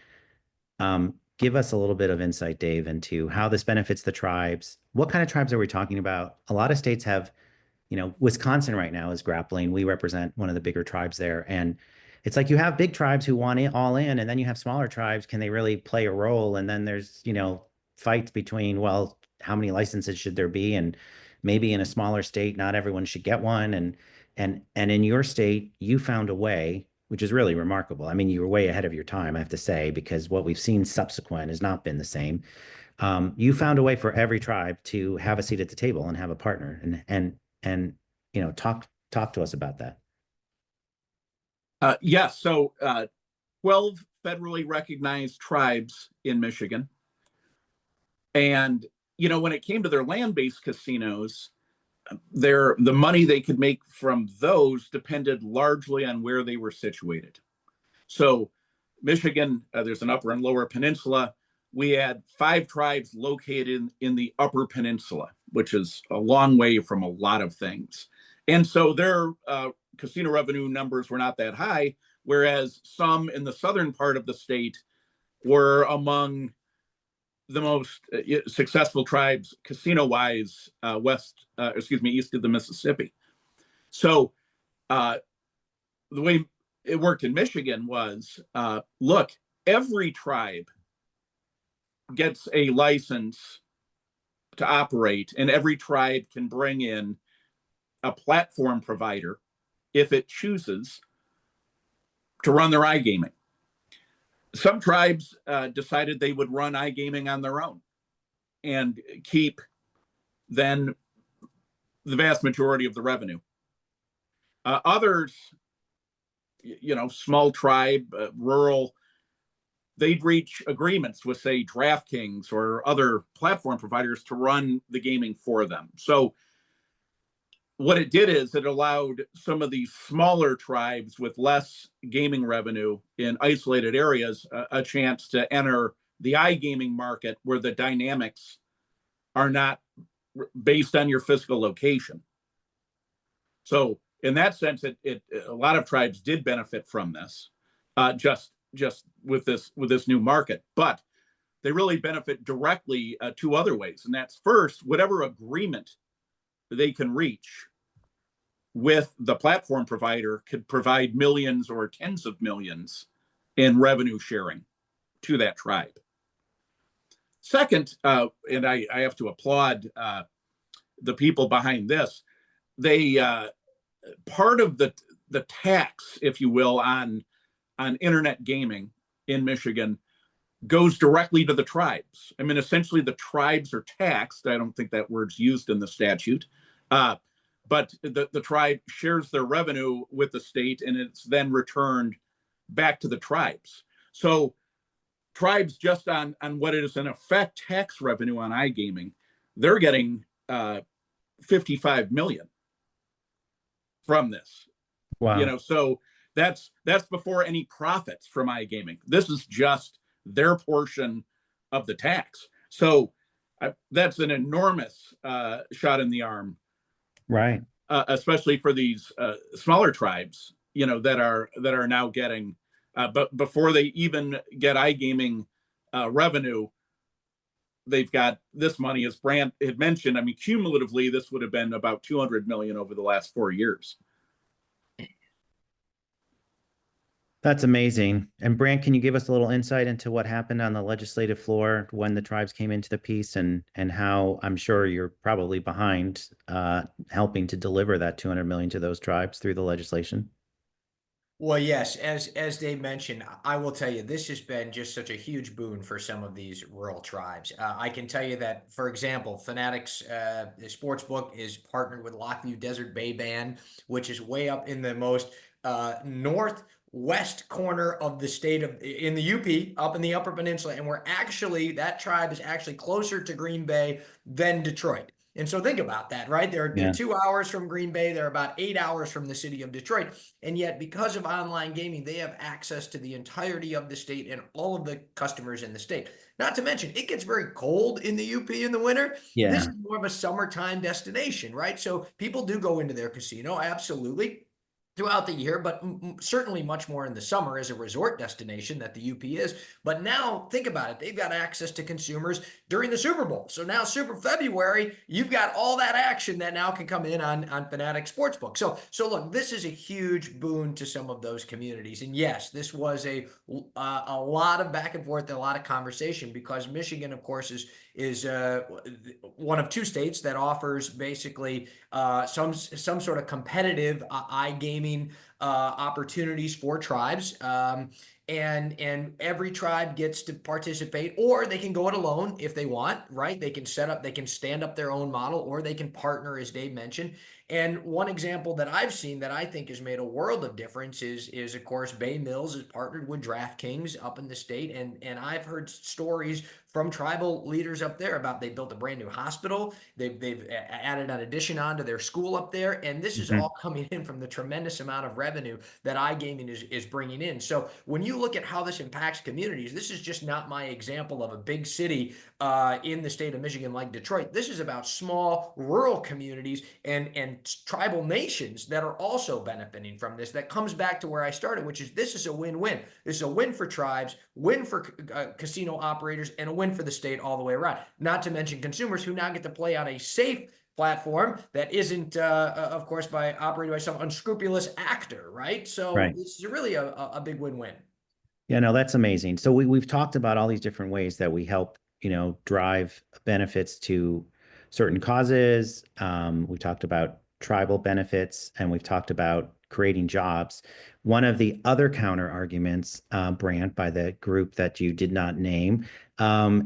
give us a little bit of insight, Dave, into how this benefits the tribes. What kind of tribes are we talking about? A lot of states have, Wisconsin right now is grappling. We represent one of the bigger tribes there. And it's like you have big tribes who want it all in, and then you have smaller tribes. Can they really play a role? And then there's, fights between, well, how many licenses should there be? And maybe in a smaller state, not everyone should get one. And in your state, you found a way, which is really remarkable. I mean, you were way ahead of your time, I have to say, because what we've seen subsequent has not been the same. You found a way for every tribe to have a seat at the table and have a partner, and talk to us about that. Yes. So 12 federally recognized tribes in Michigan. And, when it came to their land-based casinos, the money they could make from those depended largely on where they were situated. So Michigan, there's an upper and lower peninsula. We had 5 tribes located in the upper peninsula, which is a long way from a lot of things. And so their casino revenue numbers were not that high, whereas some in the southern part of the state were among the most successful tribes casino-wise east of the Mississippi. So the way it worked in Michigan was, look, every tribe gets a license to operate, and every tribe can bring in a platform provider if it chooses to run their iGaming. Some tribes decided they would run iGaming on their own and keep then the vast majority of the revenue. Others, small tribe, rural, they'd reach agreements with, say, DraftKings or other platform providers to run the gaming for them. So what it did is it allowed some of these smaller tribes with less gaming revenue in isolated areas a chance to enter the iGaming market, where the dynamics are not based on your physical location. So in that sense, a lot of tribes did benefit from this, just with this new market. But they really benefit directly 2 other ways, and that's, first, whatever agreement they can reach with the platform provider could provide millions or tens of millions in revenue sharing to that tribe. Second, and I have to applaud the people behind this, they part of the tax, if you will, on internet gaming in Michigan goes directly to the tribes. I mean, essentially the tribes are taxed. I don't think that word's used in the statute. But the tribe shares their revenue with the state, and it's then returned back to the tribes. So tribes, just on what is in effect tax revenue on iGaming, they're getting $55 million from this. Wow. So that's before any profits from iGaming. This is just their portion of the tax. So that's an enormous shot in the arm, Right. especially for these smaller tribes, that are now getting, but before they even get iGaming revenue, they've got this money, as Brant had mentioned. I mean, cumulatively, this would have been about 200 million over the last 4 years. That's amazing. And Brant, can you give us a little insight into what happened on the legislative floor when the tribes came into the piece, and how, I'm sure you're probably behind helping to deliver that 200 million to those tribes through the legislation? Well, yes, as Dave mentioned, I will tell you, this has been just such a huge boon for some of these rural tribes. I can tell you that, for example, Fanatics the Sportsbook is partnered with Lockview Desert Bay Band, which is way up in the most northwest corner of the state in the UP, up in the Upper Peninsula, and that tribe is actually closer to Green Bay than Detroit. And so think about that, right? They're 2 hours from Green Bay. They're about 8 hours from the city of Detroit. And yet, because of online gaming, they have access to the entirety of the state and all of the customers in the state. Not to mention, it gets very cold in the UP in the winter. Yeah. This is more of a summertime destination, right? So people do go into their casino, absolutely, throughout the year, but certainly much more in the summer as a resort destination that the UP is. But now think about it. They've got access to consumers during the Super Bowl. So now Super February, you've got all that action that now can come in on Fanatics Sportsbook. So look, this is a huge boon to some of those communities. And yes, this was a lot of back and forth, a lot of conversation, because Michigan, of course, is one of 2 states that offers basically some sort of competitive iGaming opportunities for tribes. And every tribe gets to participate, or they can go it alone if they want, right? They can stand up their own model, or they can partner, as Dave mentioned. And one example that I've seen that I think has made a world of difference is of course Bay Mills is partnered with DraftKings up in the state, and I've heard stories from tribal leaders up there about they built a brand new hospital. They've added an addition onto their school up there, and this is Mhm. all coming in from the tremendous amount of revenue that iGaming is bringing in. So when you look at how this impacts communities, this is just not my example of a big city in the state of Michigan like Detroit. This is about small rural communities and tribal nations that are also benefiting from this. That comes back to where I started, which is this is a win-win. This is a win for tribes, win for casino operators, and a win for the state all the way around. Not to mention consumers who now get to play on a safe platform that isn't, of course, operated by some unscrupulous actor, right? So Right. it's really a big win-win. Yeah, no, that's amazing. So we've talked about all these different ways that we help, drive benefits to certain causes. We talked about tribal benefits, and we've talked about creating jobs. One of the other counter arguments, Brant, by the group that you did not name,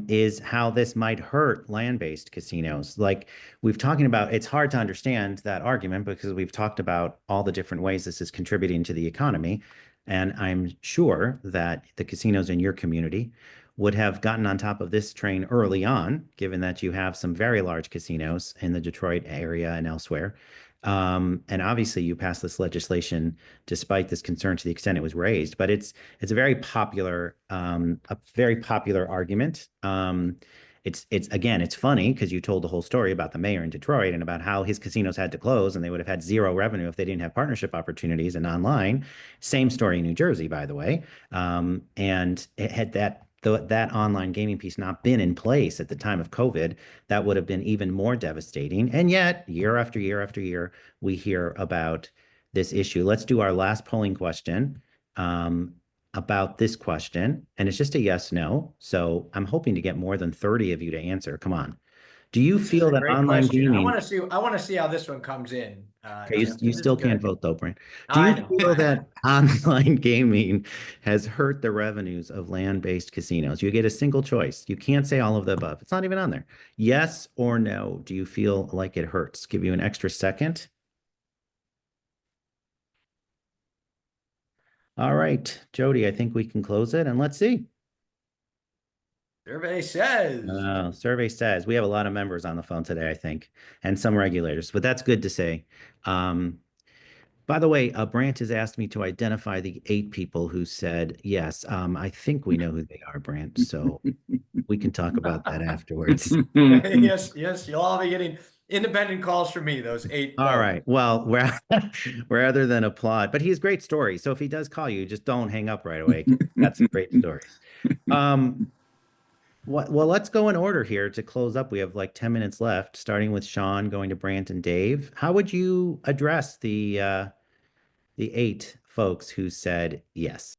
is how this might hurt land-based casinos. Like we've talking about, it's hard to understand that argument because we've talked about all the different ways this is contributing to the economy. And I'm sure that the casinos in your community would have gotten on top of this train early on, given that you have some very large casinos in the Detroit area and elsewhere. And obviously, you passed this legislation despite this concern to the extent it was raised. But it's a very popular argument. It's again, it's funny because you told the whole story about the mayor in Detroit and about how his casinos had to close and they would have had zero revenue if they didn't have partnership opportunities and online. Same story in New Jersey, by the way. And it had that online gaming piece not been in place at the time of COVID, that would have been even more devastating. And yet, year after year after year, we hear about this issue. Let's do our last polling question. About this question, and it's just a yes, no. So I'm hoping to get more than 30 of you to answer. Come on. Do you This is feel a that great online question. I want gaming, to see. I want to see how this one comes in, okay, you, Jeff, you because this is still can't good. vote though, Brent. Do I you know. feel that online gaming has hurt the revenues of land-based casinos? You get a single choice. You can't say all of the above. It's not even on there. Yes or no. Do you feel like it hurts? Give you an extra second. All right, Jody, I think we can close it and let's see. Survey says. Survey says we have a lot of members on the phone today, I think, and some regulators, but that's good to say. Um, by the way, Brant has asked me to identify the 8 people who said yes. I think we know who they are, Brant, so we can talk about that afterwards. Yes, yes. You'll all be getting independent calls from me. Those 8 All votes. right. Well, rather than applaud, but he's a great story. So if he does call you, just don't hang up right away. That's a great story. Well, let's go in order here to close up. We have like 10 minutes left, starting with Sean, going to Brant and Dave. How would you address the 8 folks who said yes?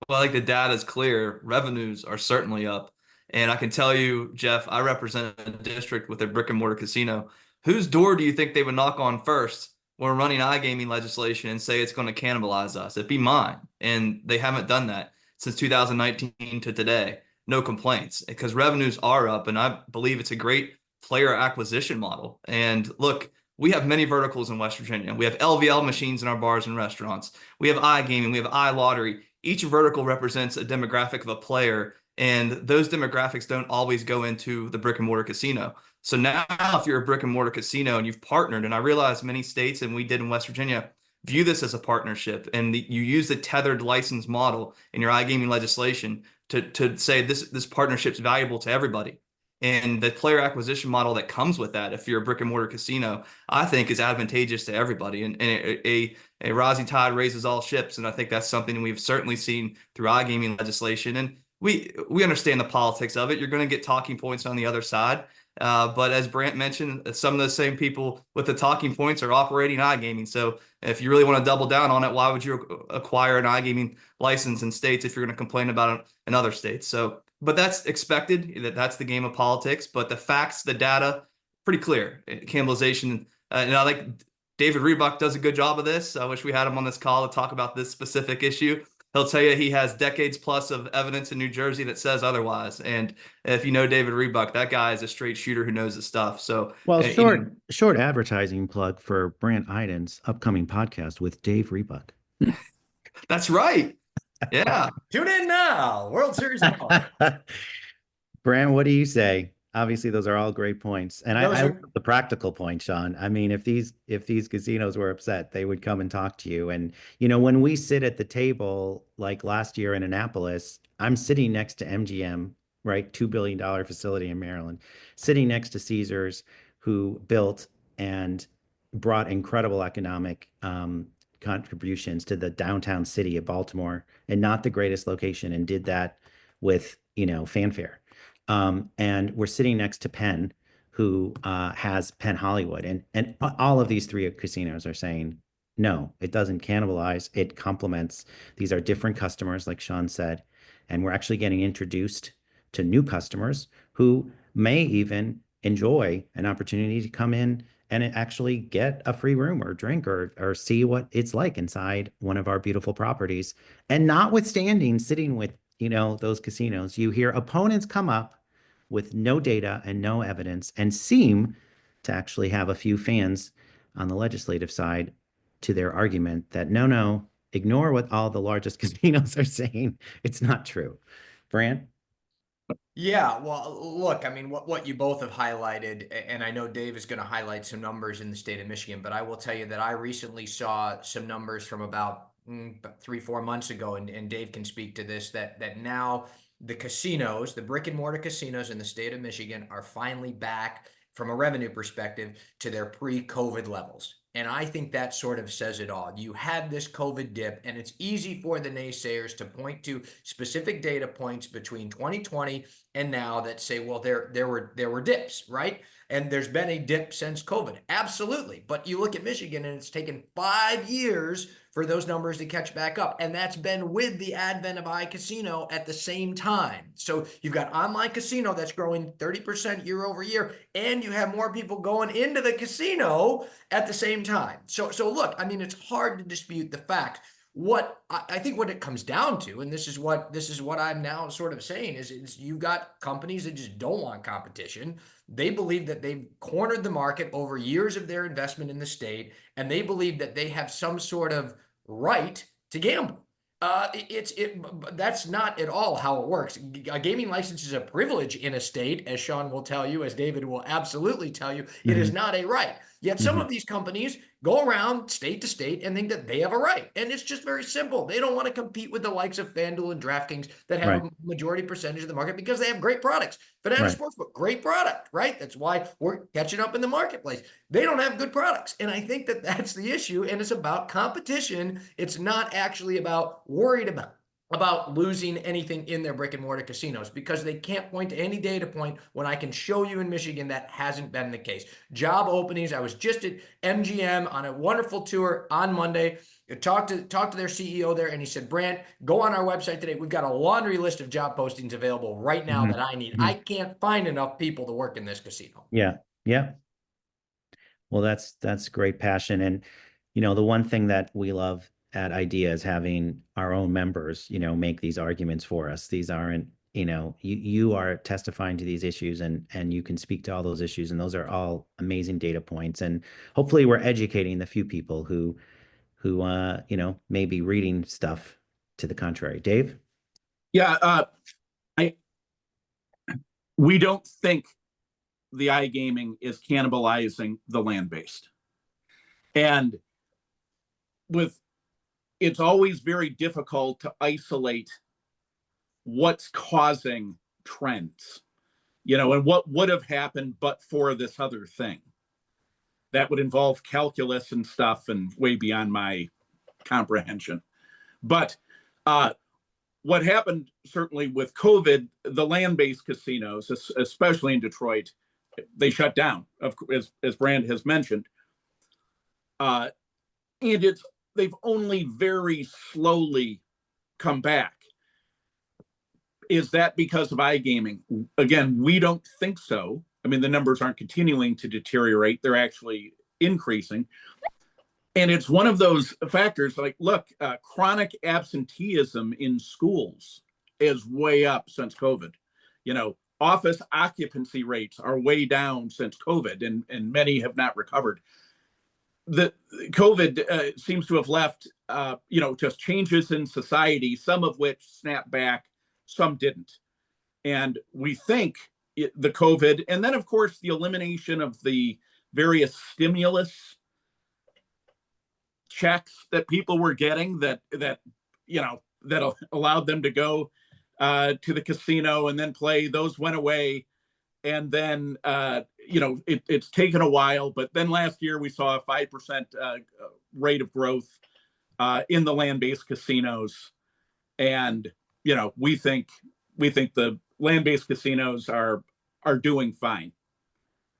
Well, I think the data is clear. Revenues are certainly up. And I can tell you, Jeff, I represent a district with a brick and mortar casino. Whose door do you think they would knock on first when we're running iGaming legislation and say it's going to cannibalize us? It'd be mine. And they haven't done that since 2019 to today. No complaints because revenues are up. And I believe it's a great player acquisition model. And look, we have many verticals in West Virginia. We have LVL machines in our bars and restaurants. We have iGaming. We have iLottery. Each vertical represents a demographic of a player, and those demographics don't always go into the brick and mortar casino. So now, if you're a brick and mortar casino and you've partnered, and I realize many states, and we did in West Virginia, view this as a partnership, and you use the tethered license model in your iGaming legislation to say this partnership's valuable to everybody. And the player acquisition model that comes with that, if you're a brick and mortar casino, I think is advantageous to everybody. And a rising tide raises all ships, and I think that's something we've certainly seen through iGaming legislation. And we understand the politics of it. You're going to get talking points on the other side, but as Brant mentioned, some of the same people with the talking points are operating iGaming. So if you really want to double down on it, why would you acquire an iGaming license in states if you're going to complain about it in other states? So, but that's expected. That's the game of politics. But the facts, the data, pretty clear. Cannibalization, and I think David Reebok does a good job of this. I wish we had him on this call to talk about this specific issue. He'll tell you he has decades plus of evidence in New Jersey that says otherwise. And if you know David Rebuck, that guy is a straight shooter who knows his stuff. So, Well, you know, short advertising plug for Brant Iden's upcoming podcast with Dave Rebuck. that's right. Yeah. Tune in now. World Series of Poker. Brant, what do you say? Obviously, those are all great points, and Those I are love the practical point, Sean. I mean, if these casinos were upset, they would come and talk to you. And when we sit at the table, like last year in Annapolis, I'm sitting next to MGM, right, $2 billion facility in Maryland, sitting next to Caesars, who built and brought incredible economic contributions to the downtown city of Baltimore, and not the greatest location, and did that with fanfare. And we're sitting next to Penn, who has Penn Hollywood, and all of these three casinos are saying, no, it doesn't cannibalize. It complements. These are different customers, like Sean said, and we're actually getting introduced to new customers who may even enjoy an opportunity to come in and actually get a free room or drink or see what it's like inside one of our beautiful properties. And notwithstanding sitting with those casinos, you hear opponents come up with no data and no evidence and seem to actually have a few fans on the legislative side to their argument that no, ignore what all the largest casinos are saying. It's not true. Brant? Yeah, well, look, I mean, what you both have highlighted, and I know Dave is going to highlight some numbers in the state of Michigan, but I will tell you that I recently saw some numbers from about 3-4 months ago, and Dave can speak to this, that now the casinos, the brick and mortar casinos in the state of Michigan, are finally back from a revenue perspective to their pre-COVID levels. And I think that sort of says it all. You had this COVID dip, and it's easy for the naysayers to point to specific data points between 2020 and now that say, well, there were dips, right? And there's been a dip since COVID. Absolutely. But you look at Michigan, and it's taken 5 years for those numbers to catch back up. And that's been with the advent of iCasino at the same time. So you've got online casino that's growing 30% year over year, and you have more people going into the casino at the same time. So look, I mean, it's hard to dispute the fact. What I think what it comes down to, and this is what I'm now sort of saying, is you've got companies that just don't want competition. They believe that they've cornered the market over years of their investment in the state, and they believe that they have some sort of right to gamble. That's not at all how it works. A gaming license is a privilege in a state, as Sean will tell you, as David will absolutely tell you. It is not a right. Yet some of these companies go around state to state and think that they have a right. And it's just very simple. They don't want to compete with the likes of FanDuel and DraftKings that have a majority percentage of the market because they have great products. Banana Sportsbook, great product, right? That's why we're catching up in the marketplace. They don't have good products. And I think that that's the issue. And it's about competition. It's not actually about worried about losing anything in their brick and mortar casinos, because they can't point to any data point when I can show you in Michigan that hasn't been the case. Job openings. I was just at MGM on a wonderful tour on Monday. I talked to their CEO there, and he said, Brant, go on our website today. We've got a laundry list of job postings available right now that I need. I can't find enough people to work in this casino. Yeah. Well, that's great passion. And the one thing that we love at IDEA is having our own members, make these arguments for us. These aren't, you are testifying to these issues, and you can speak to all those issues, and those are all amazing data points. And hopefully we're educating the few people who may be reading stuff to the contrary. Dave? Yeah, we don't think the iGaming is cannibalizing the land-based. And it's always very difficult to isolate what's causing trends, and what would have happened but for this other thing. That would involve calculus and stuff and way beyond my comprehension. But what happened certainly with COVID, the land-based casinos, especially in Detroit, they shut down, as Brand has mentioned. And they've only very slowly come back. Is that because of iGaming? Again, we don't think so. I mean, the numbers aren't continuing to deteriorate. They're actually increasing. And it's one of those factors like, look, chronic absenteeism in schools is way up since COVID. You know, office occupancy rates are way down since COVID, and many have not recovered. The COVID seems to have left, just changes in society, some of which snapped back, some didn't. And we think the COVID, and then of course the elimination of the various stimulus checks that people were getting that allowed them to go to the casino and then play, those went away. And then it's taken a while, but then last year we saw a 5% rate of growth in the land-based casinos. And we think the land-based casinos are doing fine.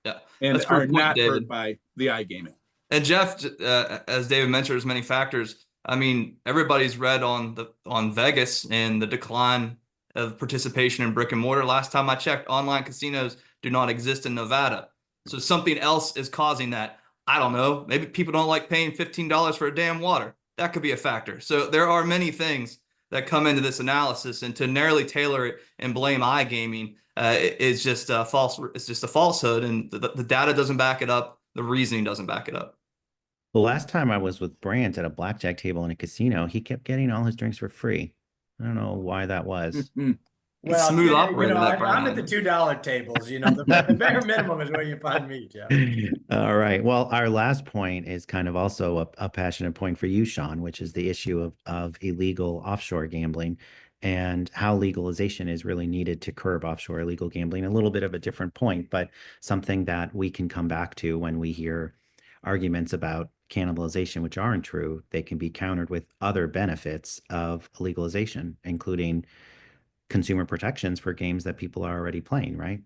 Yeah, and are not hurt by the iGaming. And Jeff, as David mentioned, there's many factors. I mean, everybody's read on Vegas and the decline of participation in brick and mortar. Last time I checked, online casinos do not exist in Nevada. So something else is causing that. I don't know. Maybe people don't like paying $15 for a damn water. That could be a factor. So there are many things that come into this analysis, and to narrowly tailor it and blame iGaming is just false. It's just a falsehood, and the data doesn't back it up. The reasoning doesn't back it up. The last time I was with Brant at a blackjack table in a casino, he kept getting all his drinks for free. I don't know why that was. Well, smooth operator. I'm at the $2 tables. The bare minimum is where you find me, Jeff. All right. Well, our last point is kind of also a passionate point for you, Sean, which is the issue of illegal offshore gambling and how legalization is really needed to curb offshore illegal gambling. A little bit of a different point, but something that we can come back to when we hear arguments about cannibalization, which aren't true. They can be countered with other benefits of legalization, including consumer protections for games that people are already playing, right?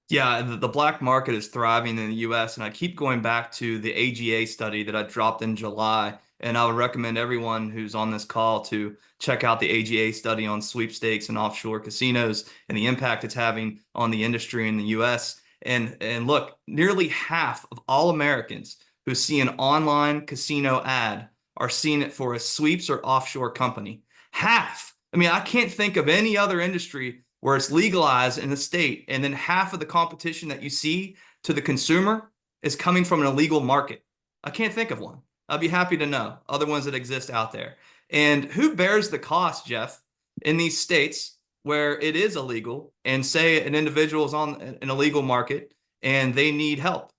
Yeah, the black market is thriving in the US, and I keep going back to the AGA study that I dropped in July, and I would recommend everyone who's on this call to check out the AGA study on sweepstakes and offshore casinos and the impact it's having on the industry in the US. And look, nearly half of all Americans who see an online casino ad are seeing it for a sweeps or offshore company. Half. I mean, I can't think of any other industry where it's legalized in the state, and then half of the competition that you see to the consumer is coming from an illegal market. I can't think of one. I'd be happy to know other ones that exist out there. And who bears the cost, Jeff, in these states where it is illegal, and say an individual is on an illegal market and they need help?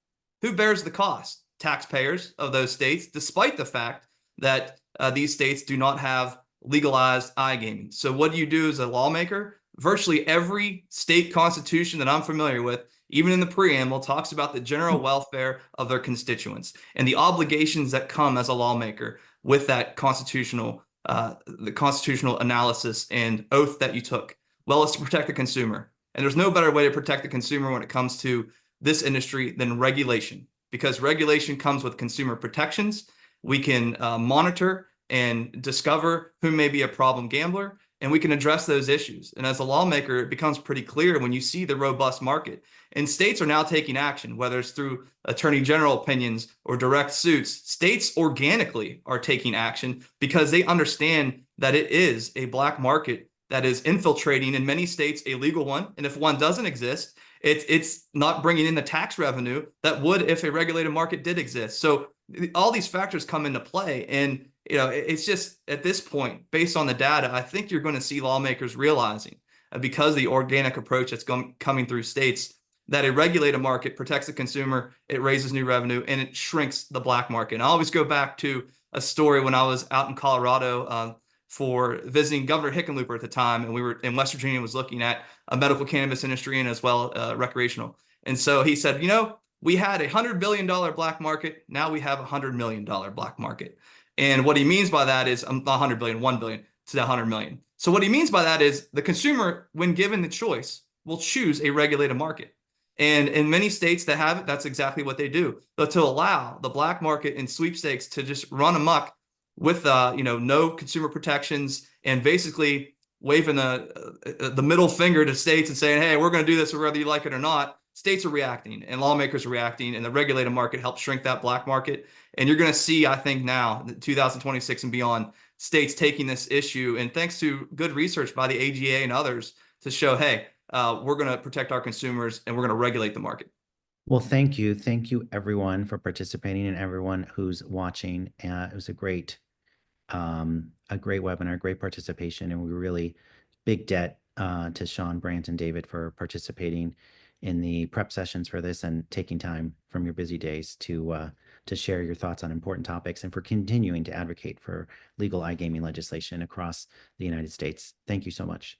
Who bears the cost? Taxpayers of those states, despite the fact that these states do not have legalized iGaming. So what do you do as a lawmaker? Virtually every state constitution that I'm familiar with, even in the preamble, talks about the general welfare of their constituents and the obligations that come as a lawmaker with that constitutional, the constitutional analysis and oath that you took. Well, it's to protect the consumer. And there's no better way to protect the consumer when it comes to this industry than regulation, because regulation comes with consumer protections. We can monitor and discover who may be a problem gambler, and we can address those issues. And as a lawmaker, it becomes pretty clear when you see the robust market. And states are now taking action, whether it's through attorney general opinions or direct suits. States organically are taking action because they understand that it is a black market that is infiltrating, in many states, a legal one. And if one doesn't exist, it's not bringing in the tax revenue that would if a regulated market did exist. So all these factors come into play. And it's just at this point, based on the data, I think you're going to see lawmakers realizing, because of the organic approach that's coming through states, that a regulated market protects the consumer, it raises new revenue, and it shrinks the black market. And I always go back to a story when I was out in Colorado for visiting Governor Hickenlooper at the time, and we were in West Virginia, was looking at a medical cannabis industry and as well recreational. And so he said, we had $100 billion black market. Now we have $100 million black market. And what he means by that is not 100 billion, 1 billion to 100 million. So what he means by that is the consumer, when given the choice, will choose a regulated market. And in many states that have it, that's exactly what they do. But to allow the black market and sweepstakes to just run amok with no consumer protections and basically waving the middle finger to states and saying, hey, we're going to do this whether you like it or not, states are reacting and lawmakers are reacting, and the regulated market helps shrink that black market. And you're going to see, I think now, 2026 and beyond, states taking this issue, and thanks to good research by the AGA and others, to show, hey, we're going to protect our consumers and we're going to regulate the market. Well, thank you. Thank you, everyone, for participating and everyone who's watching. It was a great webinar, great participation, and we really big debt to Sean, Brant, and David for participating in the prep sessions for this and taking time from your busy days to share your thoughts on important topics and for continuing to advocate for legal iGaming legislation across the United States. Thank you so much.